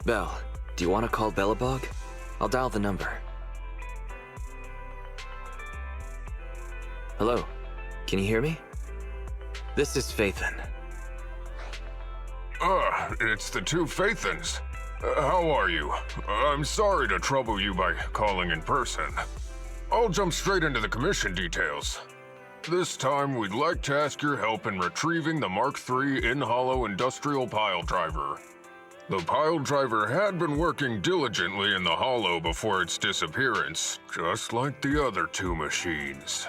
Belle, do you want to call Bellabog? I'll dial the number. Hello, can you hear me? This is Phaethon. It's the two Phaethons. How are you? I'm sorry to trouble you by calling in person. I'll jump straight into the commission details. This time, we'd like to ask your help in retrieving the Mark III in-hollow industrial pile driver. The pile driver had been working diligently in the hollow before its disappearance, just like the other two machines.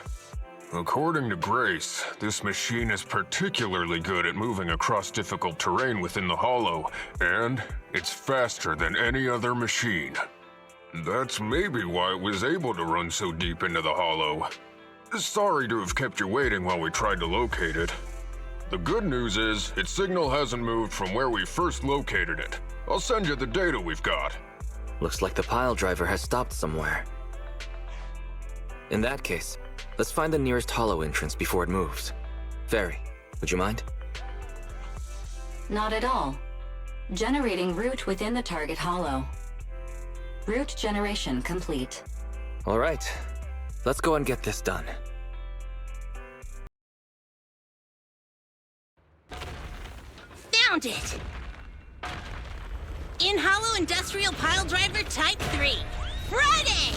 According to Grace, this machine is particularly good at moving across difficult terrain within the hollow, and it's faster than any other machine. That's maybe why it was able to run so deep into the hollow. Sorry to have kept you waiting while we tried to locate it. The good news is, its signal hasn't moved from where we first located it. I'll send you the data we've got. Looks like the pile driver has stopped somewhere. In that case, let's find the nearest hollow entrance before it moves. Fairy, would you mind? Not at all. Generating route within the target hollow. Route generation complete. All right, let's go and get this done. Found it! In-hollow industrial pile driver type 3. Friday!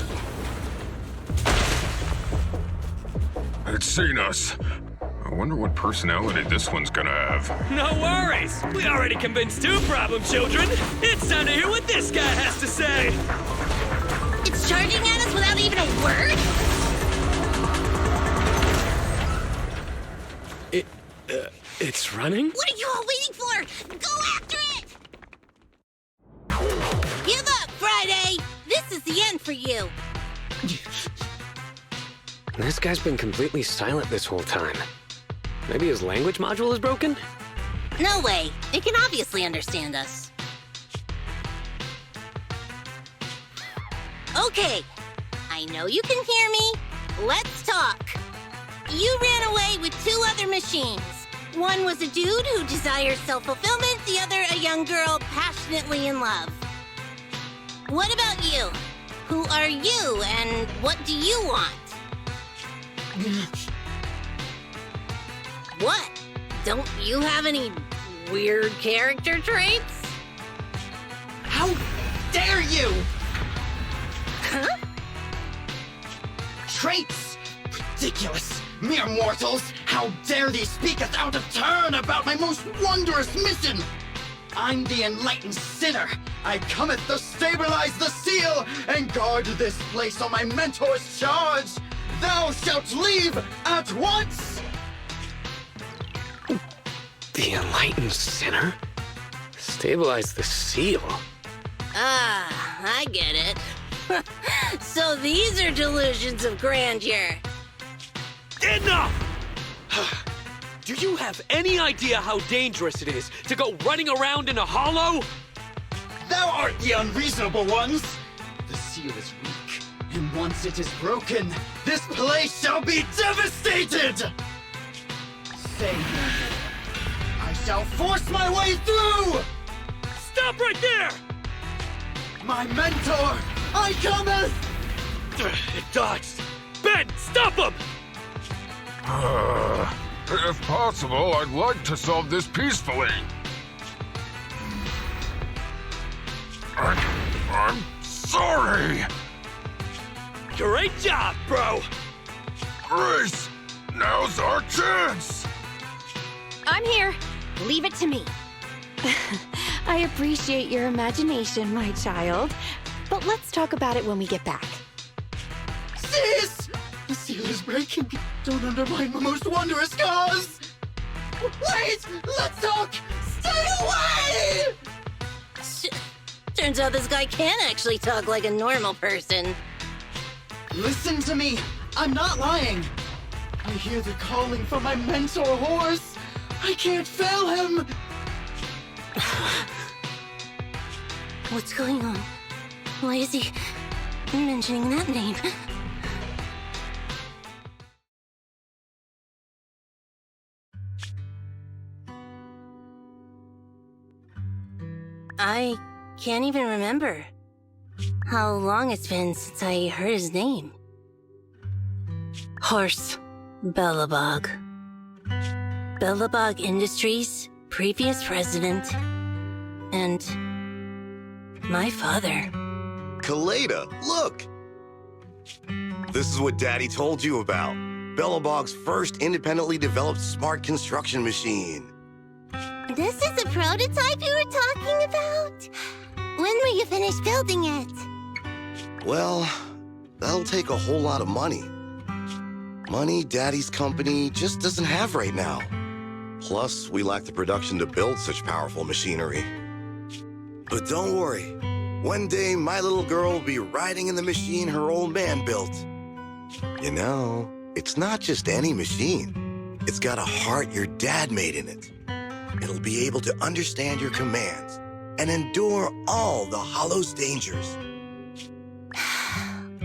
It's seen us. I wonder what personality this one's gonna have. No worries! We already convinced two problem children! It's time to hear what this guy has to say! It's charging at us without even a word? It's running? What are you all waiting for? Go after it! Give up, Friday! This is the end for you! This guy's been completely silent this whole time. Maybe his language module is broken? No way. It can obviously understand us. Okay. I know you can hear me. Let's talk. You ran away with two other machines. One was a dude who desires self-fulfillment, the other a young girl passionately in love. What about you? Who are you, and what do you want? What? Don't you have any weird character traits? How dare you! Huh? Traits? Ridiculous! Mere mortals! How dare thee speak us out of turn about my most wondrous mission! I'm the enlightened sinner. I cometh to stabilize the seal and guard this place on my mentor's charge. Thou shalt leave at once! The enlightened sinner? Stabilize the seal? Ah, I get it. So these are delusions of grandeur. Enough! Do you have any idea how dangerous it is to go running around in a hollow? Thou art the unreasonable ones! The seal is weak, and once it is broken, this place shall be devastated! Say no more. I shall force my way through! Stop right there! My mentor, I cometh! It dodged. Ben, stop him! If possible, I'd like to solve this peacefully. I'm sorry! Great job, bro! Grace, now's our chance! I'm here. Leave it to me. I appreciate your imagination, my child. But let's talk about it when we get back. Sis! The seal is breaking. Don't undermine my most wondrous cause! Wait! Let's talk! Stay away! Turns out this guy can actually talk like a normal person. Listen to me. I'm not lying. I hear the calling from my mentor horse. I can't fail him. What's going on? Why is he mentioning that name? I can't even remember how long it's been since I heard his name. Horse Bellabog. Bellabog Industries, previous president, and my father. Kaleda, look! This is what Daddy told you about. Bellabog's first independently developed smart construction machine. This is a prototype you were talking about? When will you finish building it? Well, that'll take a whole lot of money. Money Daddy's company just doesn't have right now. Plus, we lack the production to build such powerful machinery. But don't worry. One day, my little girl will be riding in the machine her old man built. You know, it's not just any machine. It's got a heart your dad made in it. It'll be able to understand your commands and endure all the Hollow's dangers.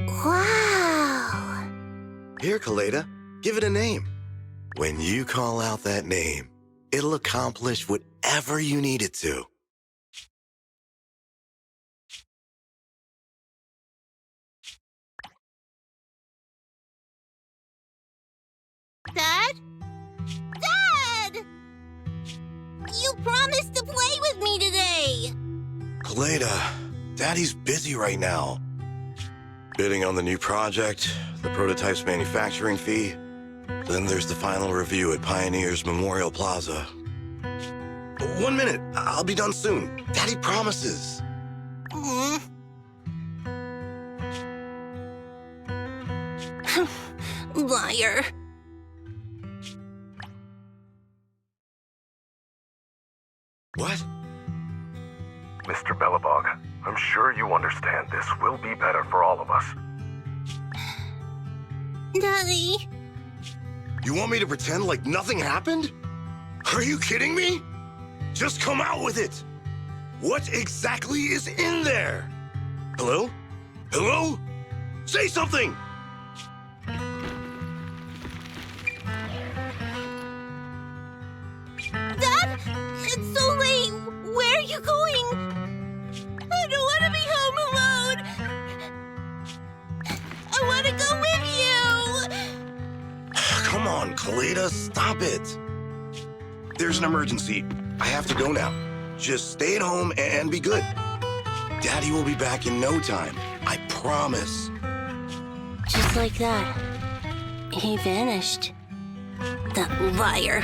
Wow! Here, Kaleda, give it a name. When you call out that name, it'll accomplish whatever you need it to. Dad? Dad! You promised to play with me today! Kaleda, Daddy's busy right now. Bidding on the new project, the prototype's manufacturing fee, then there's the final review at Pioneer's Memorial Plaza. 1 minute, I'll be done soon. Daddy promises. Liar. What? Mr. Bellabog, I'm sure you understand this will be better for all of us. Daddy. You want me to pretend like nothing happened? Are you kidding me? Just come out with it. What exactly is in there? Hello? Hello? Say something! Dad? It's so late. Where are you going? I don't want to be home alone. I want to go with you. Come on, Kaleda, stop it. There's an emergency. I have to go now. Just stay at home and be good. Daddy will be back in no time. I promise. Just like that. He vanished. That liar.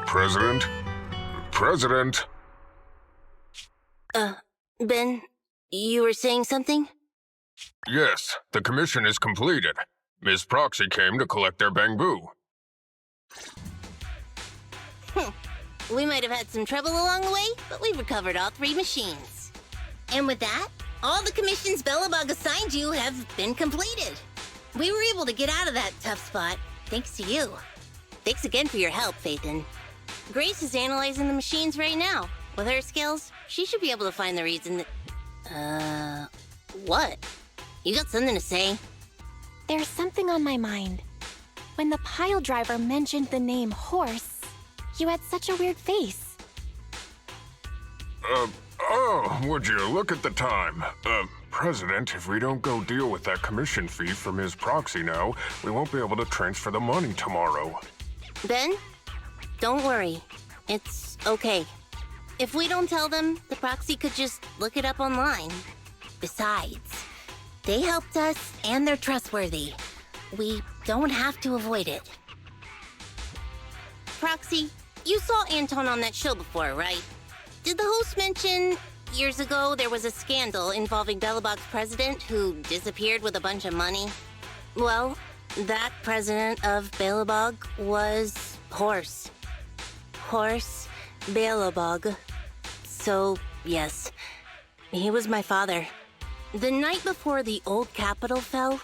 President? President? Ben, you were saying something? Yes, the commission is completed. Ms. Proxy came to collect their bamboo. We might have had some trouble along the way, but we've recovered all 3 machines. And with that, all the commissions Bellabog assigned you have been completed. We were able to get out of that tough spot, thanks to you. Thanks again for your help, Phaethon. Grace is analyzing the machines right now. With her skills, she should be able to find the reason that... what? You got something to say? There's something on my mind. When the pile driver mentioned the name Horse, you had such a weird face. Would you look at the time? President, if we don't go deal with that commission fee for Ms. Proxy now, we won't be able to transfer the money tomorrow. Ben, don't worry. It's okay. If we don't tell them, the proxy could just look it up online. Besides, they helped us and they're trustworthy. We don't have to avoid it. Proxy, you saw Anton on that show before, right? Did the host mention years ago there was a scandal involving Bellabog's president who disappeared with a bunch of money? Well, that president of Bellabog was Horse. Horse Bellabog. So, yes, he was my father. The night before the old capital fell,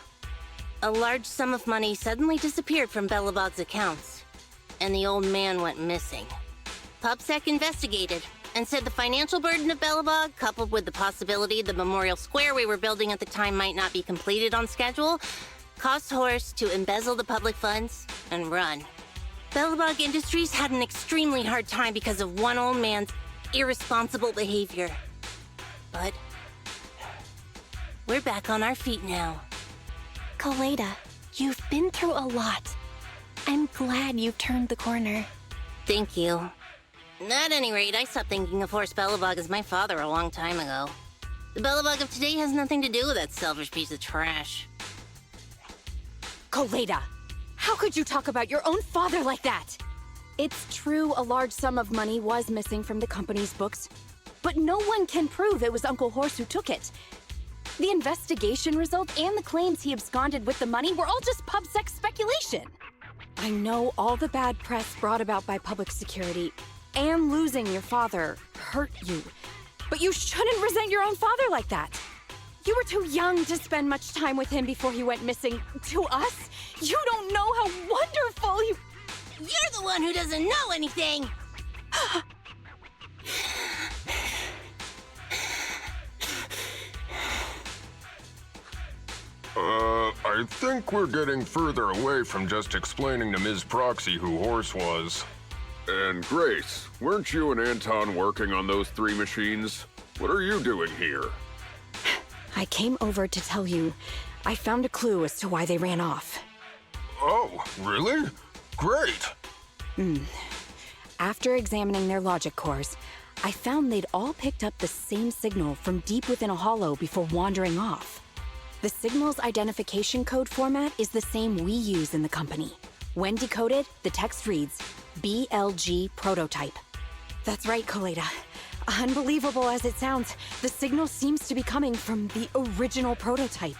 a large sum of money suddenly disappeared from Bellabog's accounts, and the old man went missing. PubSec investigated and said the financial burden of Bellabog, coupled with the possibility the memorial square we were building at the time might not be completed on schedule, caused Horse to embezzle the public funds and run. Bellebog Industries had an extremely hard time because of one old man's irresponsible behavior. But we're back on our feet now. Koleda, you've been through a lot. I'm glad you've turned the corner. Thank you. At any rate, I stopped thinking of Horse Bellebog as my father a long time ago. The Bellebog of today has nothing to do with that selfish piece of trash. Koleda, how could you talk about your own father like that? It's true a large sum of money was missing from the company's books, but no one can prove it was Uncle Horse who took it. The investigation result and the claims he absconded with the money were all just pub-sec speculation. I know all the bad press brought about by public security and losing your father hurt you, but you shouldn't resent your own father like that. You were too young to spend much time with him before he went missing. To us, you don't know how wonderful he... You're the one who doesn't know anything! I think we're getting further away from just explaining to Ms. Proxy who Horse was. And Grace, weren't you and Anton working on those 3 machines? What are you doing here? I came over to tell you I found a clue as to why they ran off. Oh, really? Great! After examining their logic cores, I found they'd all picked up the same signal from deep within a hollow before wandering off. The signal's identification code format is the same we use in the company. When decoded, the text reads, BLG prototype. That's right, Koleda. Unbelievable as it sounds, the signal seems to be coming from the original prototype.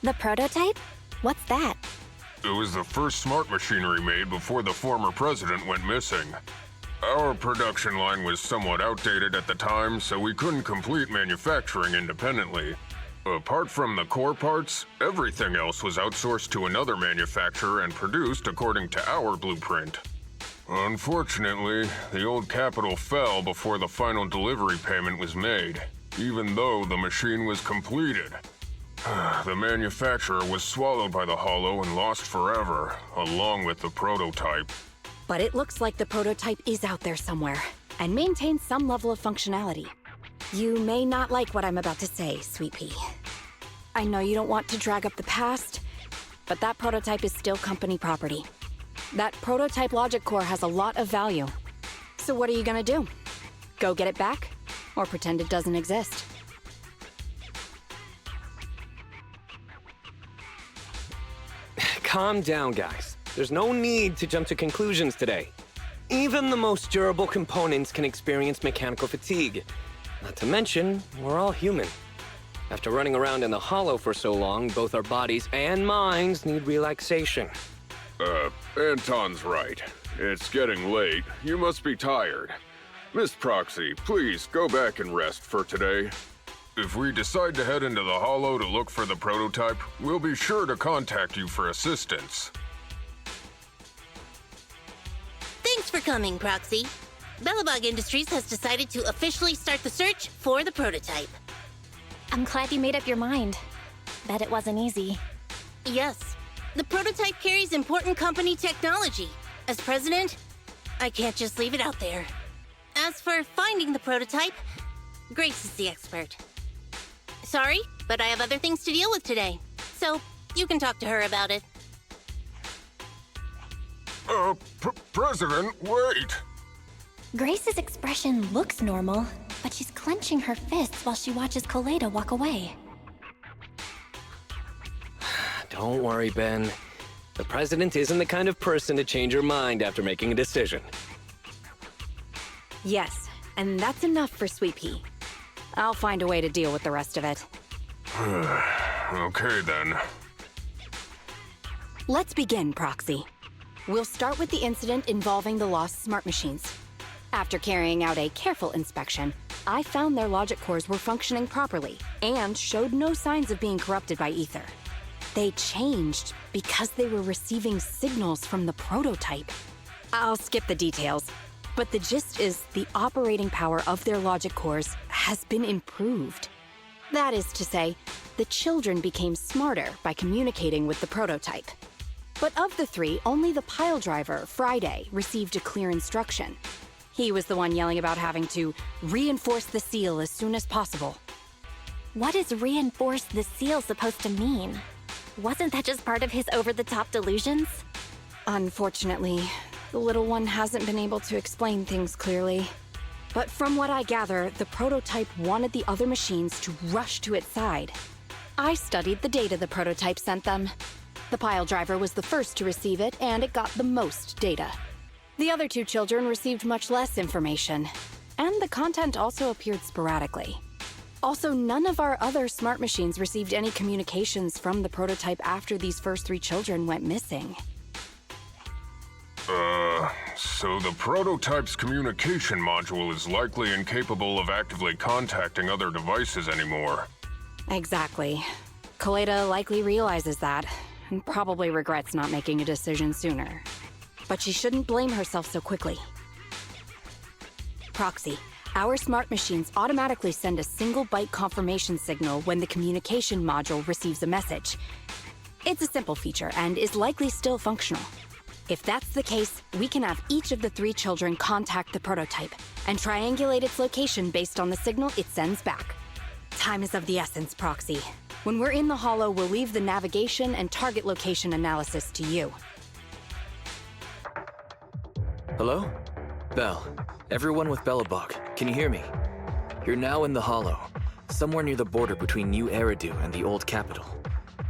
The prototype? What's that? It was the first smart machinery made before the former president went missing. Our production line was somewhat outdated at the time, so we couldn't complete manufacturing independently. Apart from the core parts, everything else was outsourced to another manufacturer and produced according to our blueprint. Unfortunately, the old capital fell before the final delivery payment was made, even though the machine was completed. The manufacturer was swallowed by the hollow and lost forever, along with the prototype. But it looks like the prototype is out there somewhere, and maintains some level of functionality. You may not like what I'm about to say, Sweet Pea. I know you don't want to drag up the past, but that prototype is still company property. That prototype logic core has a lot of value. So what are you gonna do? Go get it back? Or pretend it doesn't exist? Calm down, guys. There's no need to jump to conclusions today. Even the most durable components can experience mechanical fatigue. Not to mention, we're all human. After running around in the hollow for so long, both our bodies and minds need relaxation. Anton's right. It's getting late. You must be tired. Miss Proxy, please go back and rest for today. If we decide to head into the hollow to look for the prototype, we'll be sure to contact you for assistance. Thanks for coming, Proxy. Bellebog Industries has decided to officially start the search for the prototype. I'm glad you made up your mind. Bet it wasn't easy. Yes, the prototype carries important company technology. As president, I can't just leave it out there. As for finding the prototype, Grace is the expert. Sorry, but I have other things to deal with today, so you can talk to her about it. President, wait! Grace's expression looks normal, but she's clenching her fists while she watches Koleda walk away. Don't worry, Ben. The president isn't the kind of person to change her mind after making a decision. Yes, and that's enough for Sweet Pea. I'll find a way to deal with the rest of it. Okay, then. Let's begin, Proxy. We'll start with the incident involving the lost smart machines. After carrying out a careful inspection, I found their logic cores were functioning properly and showed no signs of being corrupted by ether. They changed because they were receiving signals from the prototype. I'll skip the details, but the gist is the operating power of their logic cores has been improved. That is to say, the children became smarter by communicating with the prototype. But of the three, only the pile driver, Friday, received a clear instruction. He was the one yelling about having to reinforce the seal as soon as possible. What is reinforce the seal supposed to mean? Wasn't that just part of his over-the-top delusions? Unfortunately, the little one hasn't been able to explain things clearly. But from what I gather, the prototype wanted the other machines to rush to its side. I studied the data the prototype sent them. The pile driver was the first to receive it, and it got the most data. The other two children received much less information, and the content also appeared sporadically. Also, none of our other smart machines received any communications from the prototype after these first three children went missing. So the prototype's communication module is likely incapable of actively contacting other devices anymore. Exactly. Koleida likely realizes that, and probably regrets not making a decision sooner. But she shouldn't blame herself so quickly. Proxy, our smart machines automatically send a single byte confirmation signal when the communication module receives a message. It's a simple feature and is likely still functional. If that's the case, we can have each of the three children contact the prototype and triangulate its location based on the signal it sends back. Time is of the essence, Proxy. When we're in the Hollow, we'll leave the navigation and target location analysis to you. Hello? Belle, everyone with Belobog, can you hear me? You're now in the Hollow, somewhere near the border between New Eridu and the Old Capital.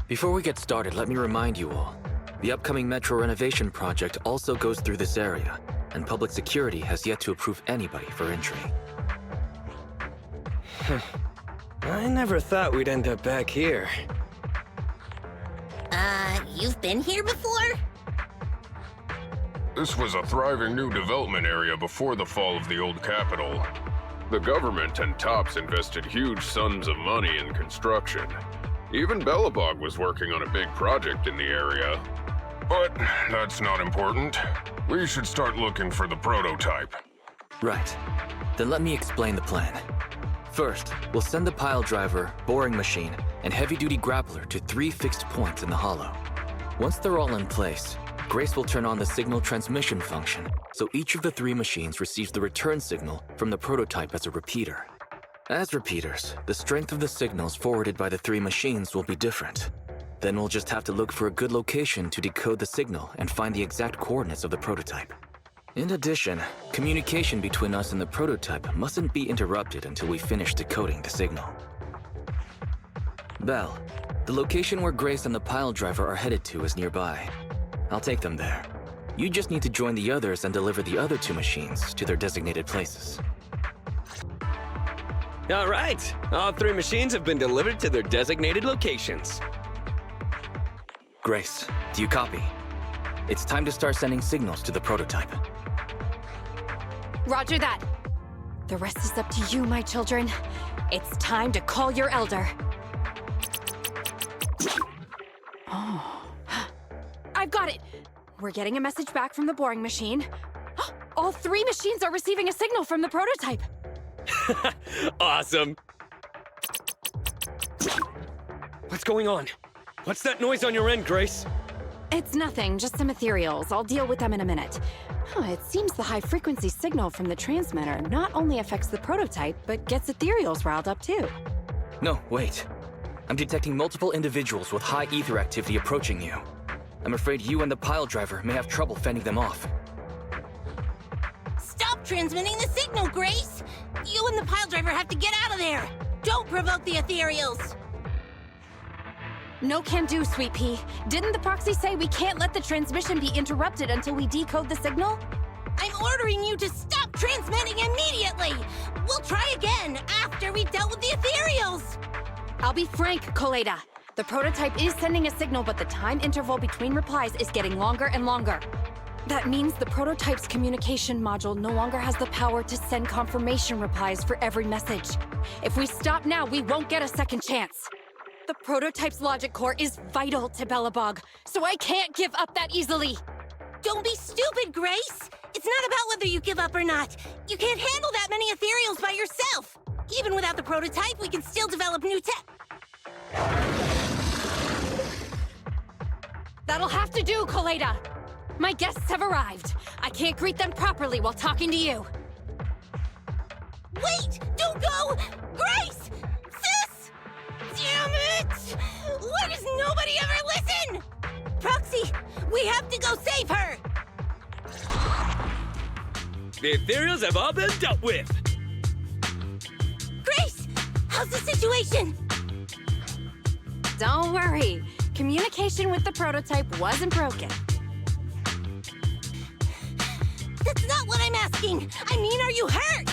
Before we get started, let me remind you all, the upcoming metro renovation project also goes through this area, and public security has yet to approve anybody for entry. I never thought we'd end up back here. You've been here before? This was a thriving new development area before the fall of the old capital. The government and TOPS invested huge sums of money in construction. Even Belobog was working on a big project in the area. But that's not important. We should start looking for the prototype. Right. Then let me explain the plan. First, we'll send the pile driver, boring machine, and heavy-duty grappler to 3 fixed points in the Hollow. Once they're all in place, Grace will turn on the signal transmission function, so each of the 3 machines receives the return signal from the prototype as a repeater. As repeaters, the strength of the signals forwarded by the 3 machines will be different. Then we'll just have to look for a good location to decode the signal and find the exact coordinates of the prototype. In addition, communication between us and the prototype mustn't be interrupted until we finish decoding the signal. Belle, the location where Grace and the pile driver are headed to is nearby. I'll take them there. You just need to join the others and deliver the other 2 machines to their designated places. All right, all 3 machines have been delivered to their designated locations. Grace, do you copy? It's time to start sending signals to the prototype. Roger that. The rest is up to you, my children. It's time to call your elder. Oh. I've got it. We're getting a message back from the boring machine. All 3 machines are receiving a signal from the prototype. Awesome. What's going on? What's that noise on your end, Grace? It's nothing, just some ethereals. I'll deal with them in a minute. It seems the high-frequency signal from the transmitter not only affects the prototype, but gets ethereals riled up too. No, wait. I'm detecting multiple individuals with high ether activity approaching you. I'm afraid you and the pile driver may have trouble fending them off. Stop transmitting the signal, Grace! You and the pile driver have to get out of there! Don't provoke the ethereals! No can do, Sweet Pea. Didn't the proxy say we can't let the transmission be interrupted until we decode the signal? I'm ordering you to stop transmitting immediately! We'll try again after we've dealt with the ethereals! I'll be frank, Koleida. The prototype is sending a signal, but the time interval between replies is getting longer and longer. That means the prototype's communication module no longer has the power to send confirmation replies for every message. If we stop now, we won't get a second chance. The prototype's logic core is vital to Belobog, so I can't give up that easily. Don't be stupid, Grace! It's not about whether you give up or not. You can't handle that many ethereals by yourself. Even without the prototype, we can still develop new tech. That'll have to do, Colada! My guests have arrived. I can't greet them properly while talking to you. Wait! Don't go! Grace! Sis! Damn it! Why does nobody ever listen? Proxy, we have to go save her! The ethereals have all been dealt with. Grace! How's the situation? Don't worry. Communication with the prototype wasn't broken. That's not what I'm asking! I mean, are you hurt?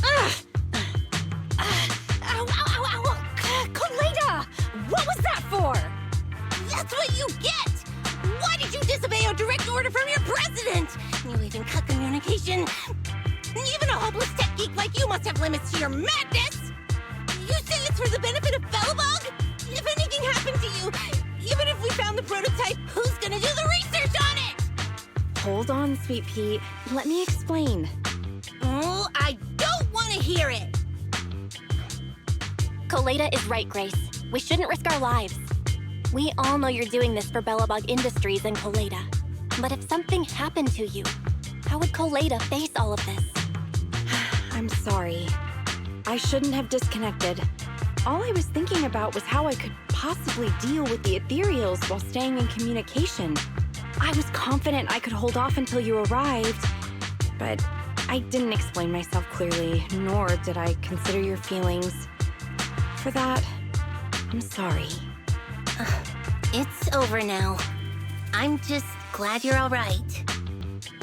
Ow, ow, ow, ow! Colada! What was that for? That's what you get! Why did you disobey a direct order from your president? You even cut communication. Even a hopeless tech geek like you must have limits to your madness! You say it's for the benefit of Bellebog? If anything happened to you, even if we found the prototype, who's gonna do the research on it? Hold on, Sweet Pea. Let me explain. Oh, I don't want to hear it! Colada is right, Grace. We shouldn't risk our lives. We all know you're doing this for Bellebog Industries and Colada. But if something happened to you, how would Colada face all of this? I'm sorry. I shouldn't have disconnected. All I was thinking about was how I could possibly deal with the ethereals while staying in communication. I was confident I could hold off until you arrived, but I didn't explain myself clearly, nor did I consider your feelings. For that, I'm sorry. It's over now. I'm just glad you're all right.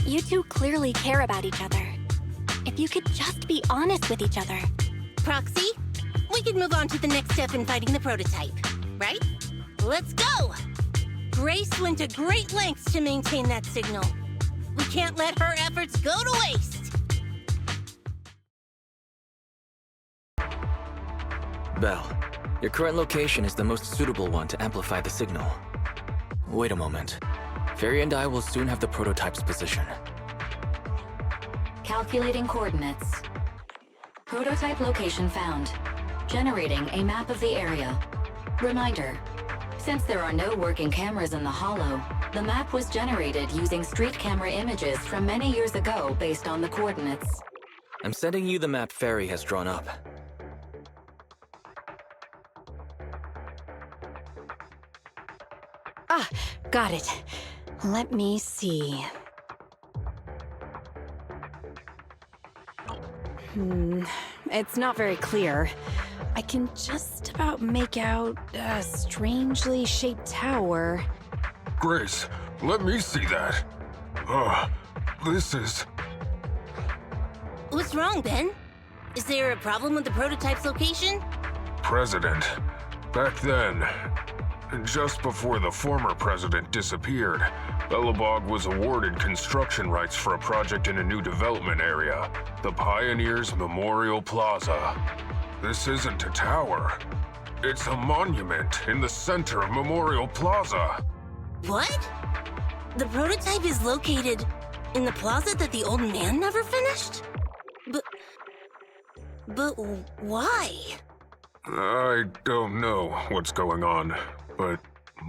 You two clearly care about each other. If you could just be honest with each other. Proxy, we could move on to the next step in fighting the prototype, right? Let's go! Grace went to great lengths to maintain that signal. We can't let her efforts go to waste! Belle, your current location is the most suitable one to amplify the signal. Wait a moment. Fairy and I will soon have the prototype's position. Calculating coordinates. Prototype location found. Generating a map of the area. Reminder, since there are no working cameras in the Hollow, the map was generated using street camera images from many years ago based on the coordinates. I'm sending you the map Fairy has drawn up. Ah, got it. Let me see. It's not very clear. I can just about make out a strangely shaped tower. Grace, let me see that. This is... What's wrong, Ben? Is there a problem with the prototype's location? President. Back then, just before the former president disappeared, Bellebog was awarded construction rights for a project in a new development area, the Pioneers Memorial Plaza. This isn't a tower. It's a monument in the center of Memorial Plaza. What? The prototype is located in the plaza that the old man never finished? But why? I don't know what's going on, but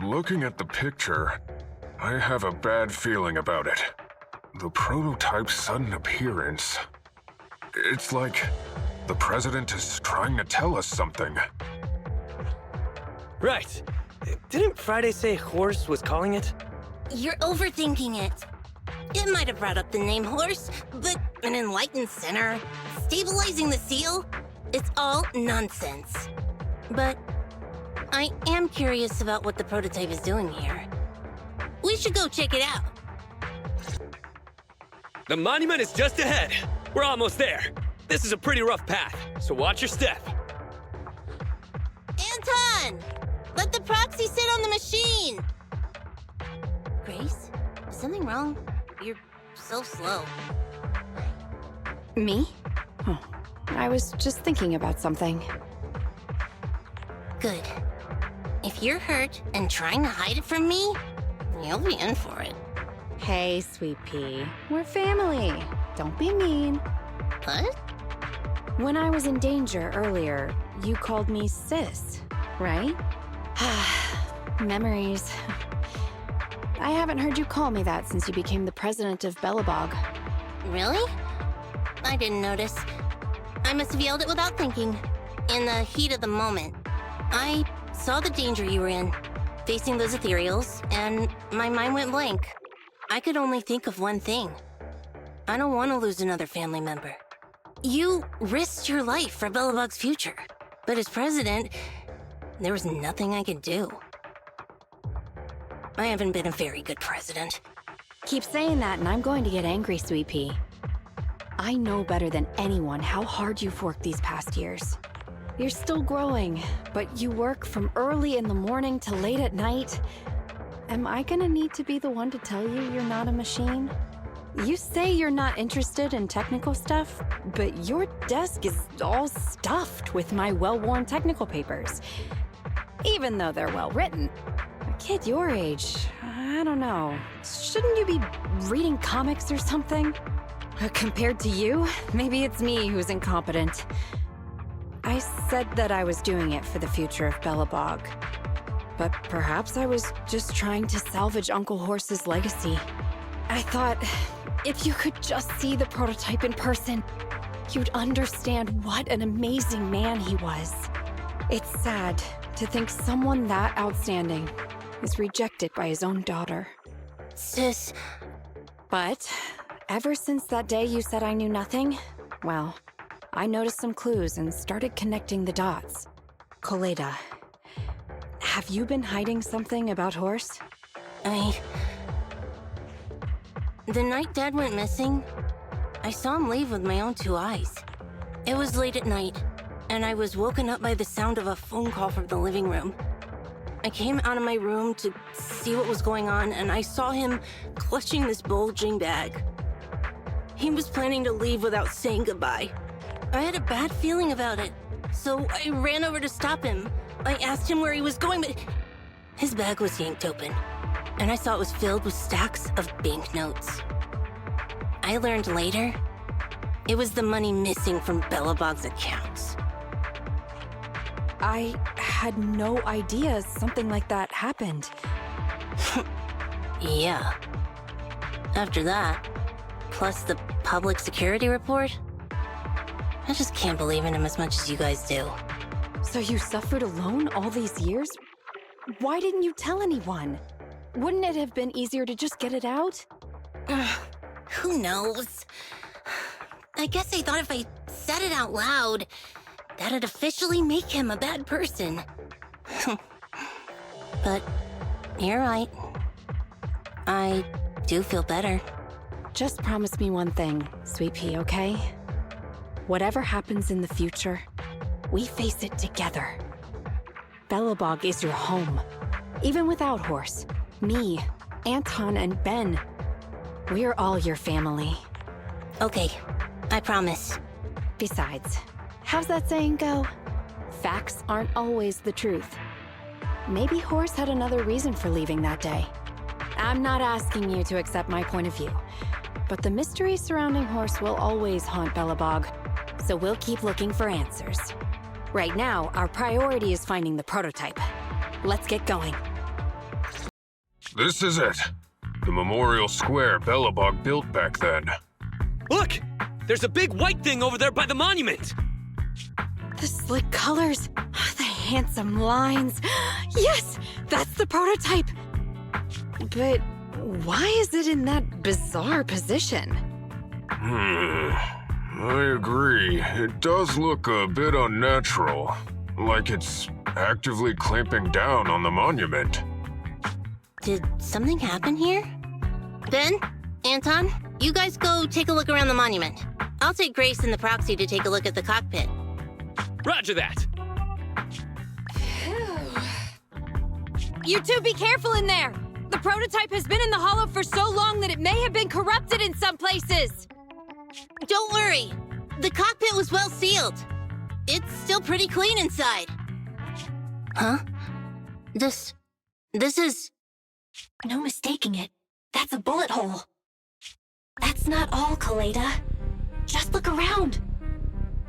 looking at the picture, I have a bad feeling about it. The prototype's sudden appearance. It's like the president is trying to tell us something. Right. Didn't Friday say Horse was calling it? You're overthinking it. It might have brought up the name Horse, but an enlightened sinner, stabilizing the seal, it's all nonsense. But I am curious about what the prototype is doing here. We should go check it out. The monument is just ahead. We're almost there. This is a pretty rough path, so watch your step. Anton! Let the proxy sit on the machine! Grace, is something wrong? You're so slow. Me? Oh, I was just thinking about something. Good. If you're hurt and trying to hide it from me, you'll be in for it. Hey, Sweet Pea. We're family. Don't be mean. What? When I was in danger earlier, you called me sis, right? Memories. I haven't heard you call me that since you became the president of Belobog. Really? I didn't notice. I must have yelled it without thinking. In the heat of the moment. I saw the danger you were in, facing those ethereals, and my mind went blank. I could only think of one thing. I don't want to lose another family member. You risked your life for Belobog's future, but as president, there was nothing I could do. I haven't been a very good president. Keep saying that and I'm going to get angry, Sweet Pea. I know better than anyone how hard you've worked these past years. You're still growing, but you work from early in the morning to late at night. Am I gonna need to be the one to tell you you're not a machine? You say you're not interested in technical stuff, but your desk is all stuffed with my well-worn technical papers. Even though they're well-written. A kid your age, I don't know. Shouldn't you be reading comics or something? Compared to you, maybe it's me who's incompetent. I said that I was doing it for the future of Belobog. But perhaps I was just trying to salvage Uncle Horse's legacy. I thought, if you could just see the prototype in person, you'd understand what an amazing man he was. It's sad to think someone that outstanding is rejected by his own daughter. Sis. But ever since that day you said I knew nothing, well, I noticed some clues and started connecting the dots. Coleda, have you been hiding something about Horse? The night Dad went missing, I saw him leave with my own two eyes. It was late at night, and I was woken up by the sound of a phone call from the living room. I came out of my room to see what was going on, and I saw him clutching this bulging bag. He was planning to leave without saying goodbye. I had a bad feeling about it, so I ran over to stop him. I asked him where he was going, but his bag was yanked open, and I saw it was filled with stacks of banknotes. I learned later, it was the money missing from Belobog's accounts. I had no idea something like that happened. Yeah. After that, plus the public security report, I just can't believe in him as much as you guys do. So you suffered alone all these years? Why didn't you tell anyone? Wouldn't it have been easier to just get it out? Who knows? I guess I thought if I said it out loud, that'd officially make him a bad person. But you're right. I do feel better. Just promise me one thing, Sweet Pea, okay? Whatever happens in the future, we face it together. Belobog is your home. Even without Horse, me, Anton, and Ben, we're all your family. Okay, I promise. Besides, how's that saying go? Facts aren't always the truth. Maybe Horse had another reason for leaving that day. I'm not asking you to accept my point of view, but the mystery surrounding Horse will always haunt Belobog, so we'll keep looking for answers. Right now, our priority is finding the prototype. Let's get going. This is it. The memorial square Belobog built back then. Look! There's a big white thing over there by the monument! The slick colors, the handsome lines. Yes, that's the prototype. But why is it in that bizarre position? I agree. It does look a bit unnatural. Like it's actively clamping down on the monument. Did something happen here? Ben? Anton? You guys go take a look around the monument. I'll take Grace and the proxy to take a look at the cockpit. Roger that! You two be careful in there! The prototype has been in the hollow for so long that it may have been corrupted in some places! Don't worry. The cockpit was well sealed. It's still pretty clean inside. Huh? This is... No mistaking it. That's a bullet hole. That's not all, Coleda. Just look around.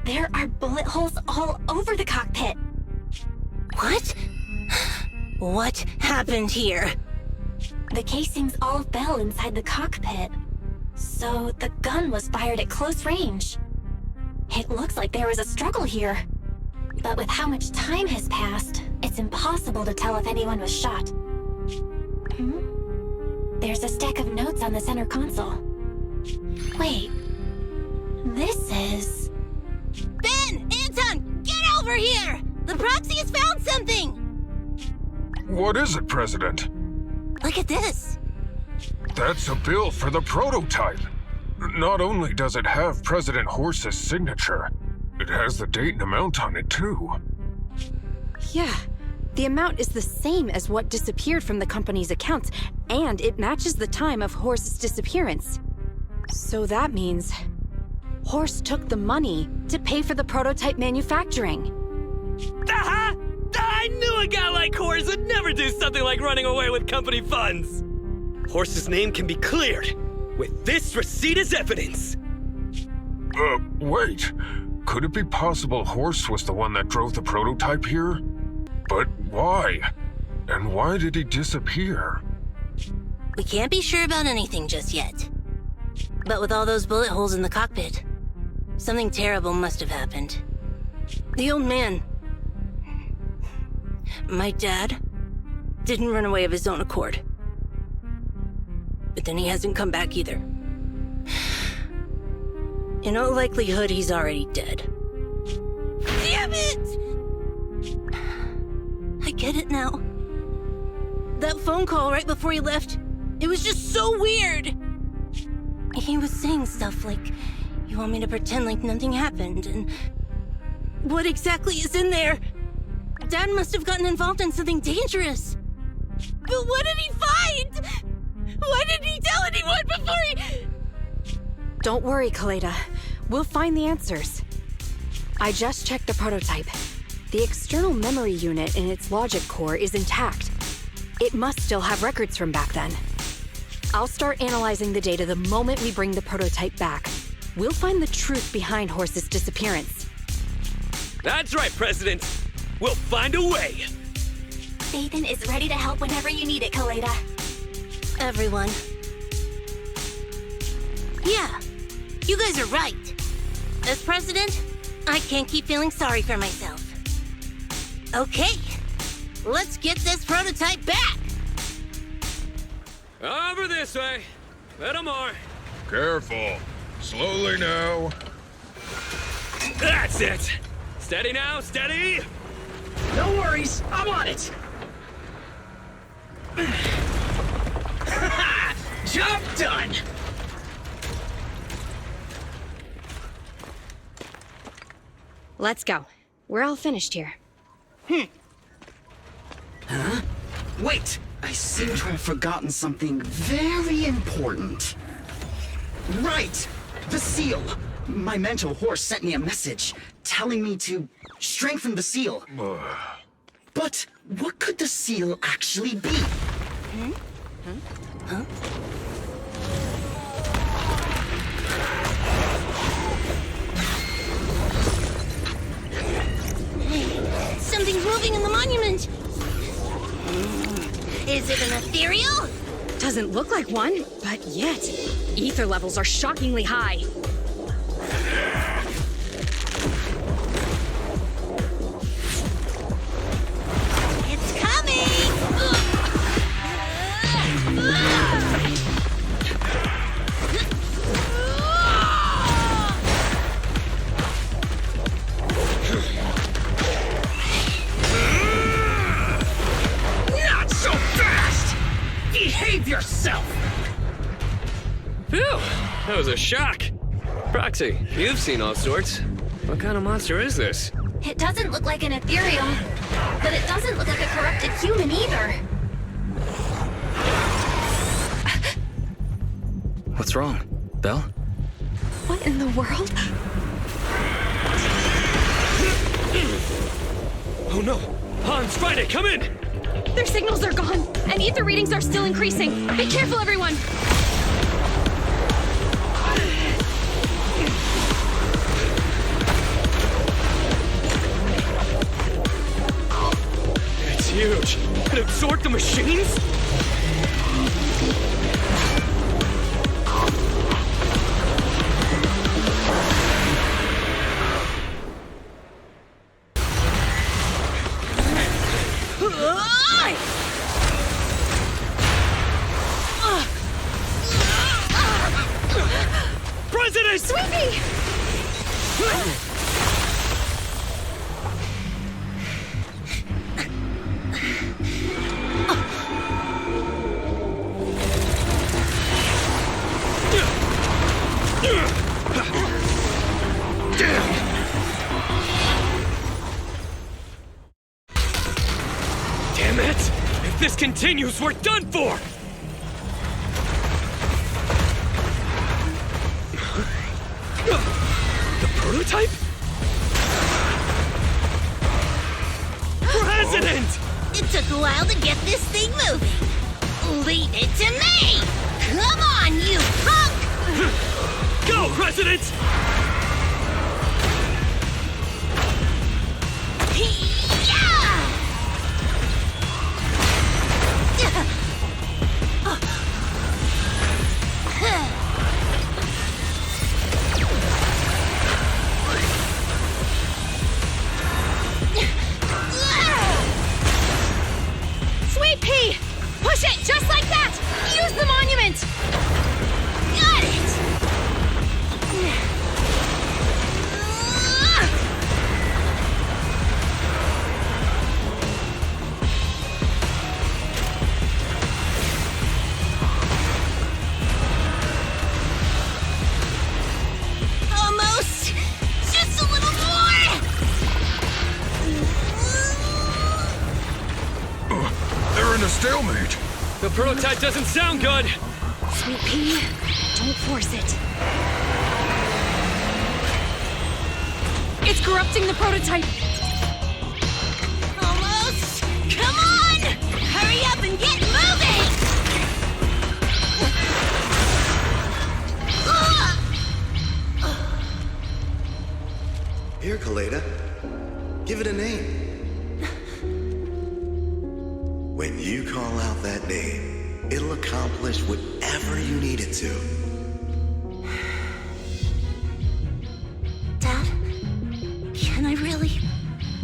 There are bullet holes all over the cockpit. What? What happened here? The casings all fell inside the cockpit. So the gun was fired at close range. It looks like there was a struggle here. But with how much time has passed, it's impossible to tell if anyone was shot. There's a stack of notes on the center console. Wait. This is... Ben! Anton! Get over here! The proxy has found something! What is it, President? Look at this. That's a bill for the prototype. Not only does it have President Horse's signature, it has the date and amount on it, too. Yeah. The amount is the same as what disappeared from the company's accounts, and it matches the time of Horse's disappearance. So that means... Horse took the money to pay for the prototype manufacturing. Aha! I knew a guy like Horse would never do something like running away with company funds! Horse's name can be cleared, with this receipt as evidence. Wait. Could it be possible Horse was the one that drove the prototype here? But why? And why did he disappear? We can't be sure about anything just yet. But with all those bullet holes in the cockpit, something terrible must have happened. The old man, my dad, didn't run away of his own accord. But then he hasn't come back either. In all likelihood, he's already dead. Damn it! I get it now. That phone call right before he left, it was just so weird. He was saying stuff like, you want me to pretend like nothing happened, and what exactly is in there? Dad must have gotten involved in something dangerous. But what did he find? Why didn't he tell anyone before he... Don't worry, Kaleda. We'll find the answers. I just checked the prototype. The external memory unit in its logic core is intact. It must still have records from back then. I'll start analyzing the data the moment we bring the prototype back. We'll find the truth behind Horse's disappearance. That's right, President. We'll find a way. Nathan is ready to help whenever you need it, Kaleda. Everyone. Yeah, you guys are right. As president, I can't keep feeling sorry for myself. Okay, let's get this prototype back. Over this way. Little more. Careful. Slowly now. That's it. Steady now, steady. No worries, I'm on it. Job done. Let's go. We're all finished here. Huh? Wait, I seem to have forgotten something very important. Right! The seal! My mentor Horse sent me a message telling me to strengthen the seal. But what could the seal actually be? Huh? Something's moving in the monument. Is it an ethereal? Doesn't look like one, but yet, ether levels are shockingly high. It's coming! Not so fast! Behave yourself! Phew! That was a shock. Proxy, you've seen all sorts. What kind of monster is this? It doesn't look like an ethereal, but it doesn't look like a corrupted human either. What's wrong? Belle? What in the world? Oh no! Hans, Friday, come in! Their signals are gone, and ether readings are still increasing. Be careful, everyone! It absorbed the machines? President! Sweetie! Damn it! If this continues, we're done for! The prototype? President! It took a while to get this thing moving. Leave it to me! Come on, you punk! Go, President! Sweet pea! Push it just like that! Use the monument! Got it! Almost! Just a little more! They're in a stalemate. The prototype doesn't sound good! Sweet pea, don't force it. It's corrupting the prototype! Almost! Come on! Hurry up and get moving! Here, Kaleda. Give it a name. When you call out that name, it'll accomplish whatever you need it to. Dad, can I really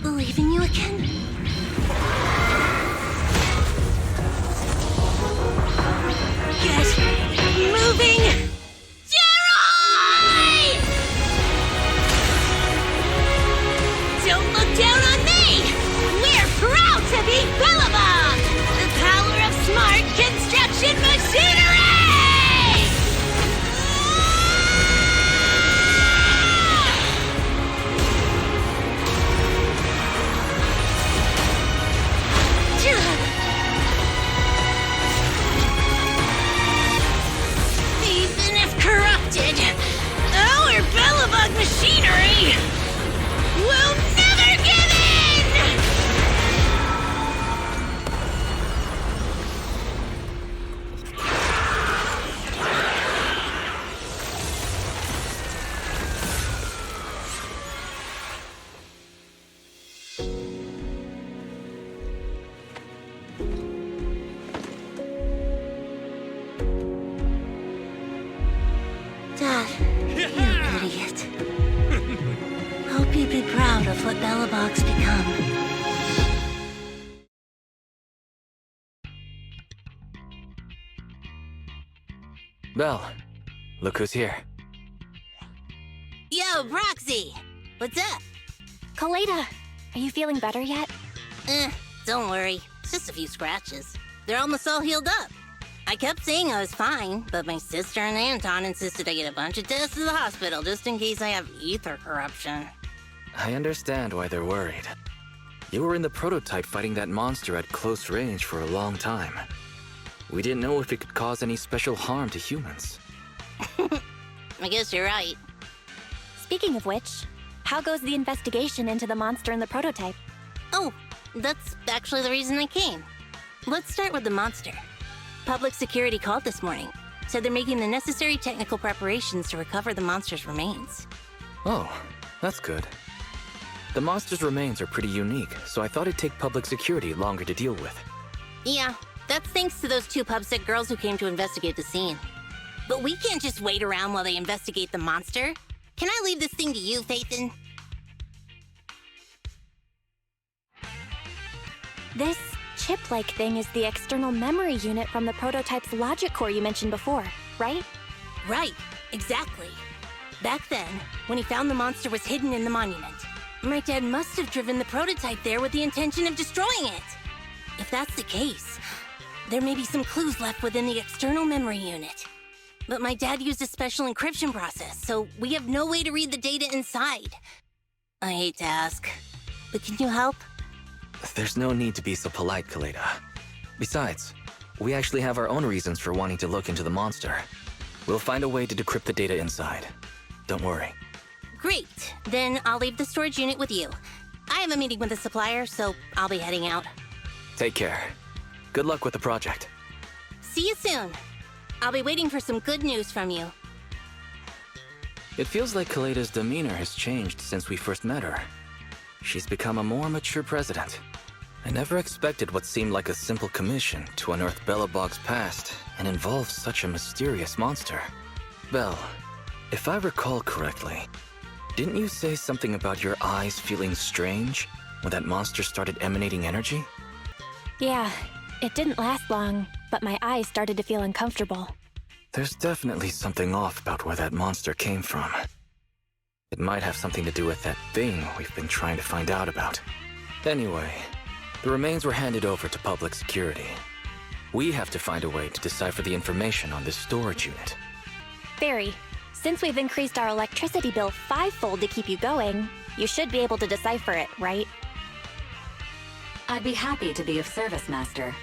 believe in you again? Get moving! Jerry! Don't look down on me! We're proud to be Bellabog! The power of smart construction machinery! Even if corrupted, our Bellabog machinery will never give in! Dad, you idiot. Hope you'd be proud of what Bellabog's become. Belle, look who's here. Yo, Proxy! What's up? Kaleda, are you feeling better yet? Don't worry. It's just a few scratches. They're almost all healed up. I kept saying I was fine, but my sister and Anton insisted I get a bunch of tests at the hospital just in case I have ether corruption. I understand why they're worried. You were in the prototype fighting that monster at close range for a long time. We didn't know if it could cause any special harm to humans. I guess you're right. Speaking of which, how goes the investigation into the monster in the prototype? Oh, that's actually the reason I came. Let's start with the monster. Public security called this morning. Said they're making the necessary technical preparations to recover the monster's remains. Oh, that's good. The monster's remains are pretty unique, so I thought it'd take public security longer to deal with. Yeah, that's thanks to those two pubsec girls who came to investigate the scene. But we can't just wait around while they investigate the monster. Can I leave this thing to you, Phaethon? This chip-like thing is the external memory unit from the prototype's logic core you mentioned before, right? Right, exactly. Back then, when he found the monster was hidden in the monument, my dad must have driven the prototype there with the intention of destroying it. If that's the case, there may be some clues left within the external memory unit. But my dad used a special encryption process, so we have no way to read the data inside. I hate to ask, but can you help? There's no need to be so polite, Kaleda. Besides, we actually have our own reasons for wanting to look into the monster. We'll find a way to decrypt the data inside. Don't worry. Great, then I'll leave the storage unit with you. I have a meeting with the supplier, so I'll be heading out. Take care. Good luck with the project. See you soon. I'll be waiting for some good news from you. It feels like Kaleda's demeanor has changed since we first met her. She's become a more mature president. I never expected what seemed like a simple commission to unearth Belobog's past and involve such a mysterious monster. Belle, if I recall correctly, didn't you say something about your eyes feeling strange when that monster started emanating energy? Yeah, it didn't last long, but my eyes started to feel uncomfortable. There's definitely something off about where that monster came from. It might have something to do with that thing we've been trying to find out about. Anyway, the remains were handed over to public security. We have to find a way to decipher the information on this storage unit. Barry, since we've increased our electricity bill 5-fold to keep you going, you should be able to decipher it, right? I'd be happy to be of service, Master.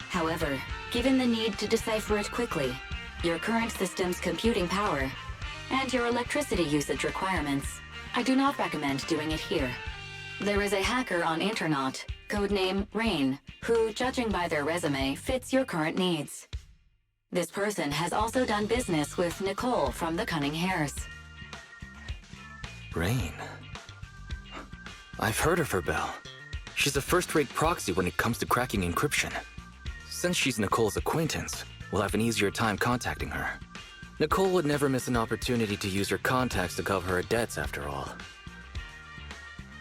However, given the need to decipher it quickly, your current system's computing power, and your electricity usage requirements, I do not recommend doing it here. There is a hacker on Internaut, codename Rain, who, judging by their resume, fits your current needs. This person has also done business with Nicole from the Cunning Hares. Rain. I've heard of her, Belle. She's a first-rate proxy when it comes to cracking encryption. Since she's Nicole's acquaintance, we'll have an easier time contacting her. Nicole would never miss an opportunity to use her contacts to cover her debts, after all.